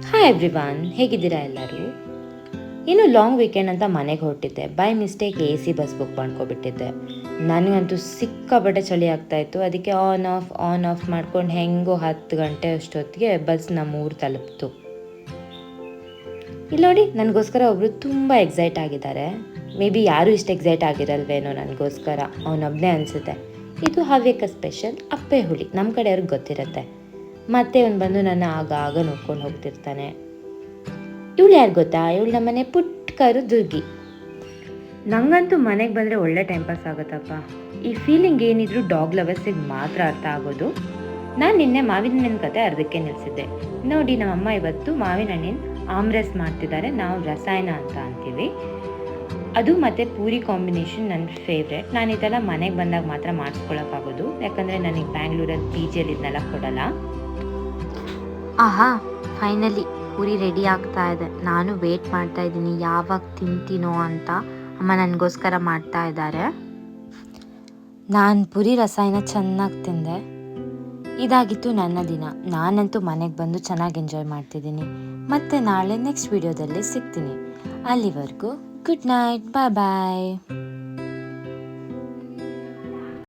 Hi everyone, ಹೇಗಿದ್ದೀರಾ ಎಲ್ಲರೂ? ಇನ್ನು ಲಾಂಗ್ ವೀಕೆಂಡ್ ಅಂತ ಮನೆಗೆ ಹೊರಟಿದ್ದೆ. By mistake AC bus book ಮಾಡ್ಕೊಬಿಟ್ಟಿದ್ದೆ. ನನಗಂತೂ ಸಿಕ್ಕಾಪಟ್ಟೆ ಚಳಿ ಆಗ್ತಾಯಿತ್ತು. ಅದಕ್ಕೆ ಆನ್ ಆಫ್ ಮಾಡ್ಕೊಂಡು ಹೆಂಗೋ 10 ಗಂಟೆ ಅಷ್ಟೊತ್ತಿಗೆ ಬಸ್ ನಮ್ಮ ಊರು ತಲುಪ್ತು. ಇಲ್ಲಿ ನೋಡಿ, ನನಗೋಸ್ಕರ ಒಬ್ಬರು ತುಂಬ ಎಕ್ಸೈಟ್ ಆಗಿದ್ದಾರೆ. ಮೇ ಬಿ ಯಾರೂ ಇಷ್ಟು ಎಕ್ಸೈಟ್ ಆಗಿರಲ್ವೇನೋ ನನಗೋಸ್ಕರ, ಅವನೊಬ್ಬನೇ ಅನಿಸುತ್ತೆ. ಇದು ಹವ್ಯಕ ಸ್ಪೆಷಲ್ ಅಪ್ಪೆ ಹುಳಿ. ನಮ್ಮ ಕಡೆ ಅವ್ರಿಗೆ ಗೊತ್ತಿರುತ್ತೆ. ಮತ್ತೆ ಅವ್ನು ಬಂದು ನನ್ನ ಆಗ ನೋಡ್ಕೊಂಡು ಹೋಗ್ತಿರ್ತಾನೆ. ಇವಳು ಯಾರು ಗೊತ್ತಾ? ಇವಳು ನಮ್ಮನೆ ಪುಟ್ಕರು ದುರ್ಗಿ. ನನಗಂತೂ ಮನೆಗೆ ಬಂದರೆ ಒಳ್ಳೆ ಟೈಮ್ ಪಾಸ್ ಆಗುತ್ತಪ್ಪ. ಈ ಫೀಲಿಂಗ್ ಏನಿದ್ರು ಡಾಗ್ ಲವರ್ಸಿಗೆ ಮಾತ್ರ ಅರ್ಥ ಆಗೋದು. ನಾನು ನಿನ್ನೆ ಮಾವಿನ ಹಣ್ಣಿನ ಕತೆ ಅರ್ಧಕ್ಕೆ ನಿಲ್ಲಿಸಿದ್ದೆ. ನೋಡಿ, ನಮ್ಮಮ್ಮ ಇವತ್ತು ಮಾವಿನ ಹಣ್ಣಿನ ಆಮ್ರೆಸ್ ಮಾಡ್ತಿದ್ದಾರೆ. ನಾವು ರಸಾಯನ ಅಂತ ಅಂತೀವಿ. ಅದು ಮತ್ತು ಪೂರಿ ಕಾಂಬಿನೇಷನ್ ನನ್ನ ಫೇವ್ರೆಟ್. ನಾನು ಇದೆಲ್ಲ ಮನೆಗೆ ಬಂದಾಗ ಮಾತ್ರ ಮಾಡಿಸ್ಕೊಳಕ್ಕಾಗೋದು, ಯಾಕಂದರೆ ನನಗೆ ಬ್ಯಾಂಗ್ಳೂರಲ್ಲಿ PGಯಲ್ಲಿ ಇದನ್ನೆಲ್ಲ ಕೊಡಲ್ಲ. ಆಹಾ, ಫೈನಲಿ ಪೂರಿ ರೆಡಿ ಆಗ್ತಾ ಇದೆ. ನಾನು ವೇಟ್ ಮಾಡ್ತಾ ಇದ್ದೀನಿ ಯಾವಾಗ ತಿಂತೀನೋ ಅಂತ. ಅಮ್ಮ ನನಗೋಸ್ಕರ ಮಾಡ್ತಾ ಇದ್ದಾರೆ. ನಾನು ಪೂರಿ ರಸಾಯನ ಚೆನ್ನಾಗಿ ತಿಂದೆ. ಇದಾಗಿತ್ತು ನನ್ನ ದಿನ. ನಾನಂತೂ ಮನೆಗೆ ಬಂದು ಚೆನ್ನಾಗಿ ಎಂಜಾಯ್ ಮಾಡ್ತಿದ್ದೀನಿ. ಮತ್ತೆ ನಾಳೆ ನೆಕ್ಸ್ಟ್ ವಿಡಿಯೋದಲ್ಲಿ ಸಿಗ್ತೀನಿ. ಅಲ್ಲಿವರೆಗೂ ಗುಡ್ ನೈಟ್, ಬಾಯ್ ಬಾಯ್.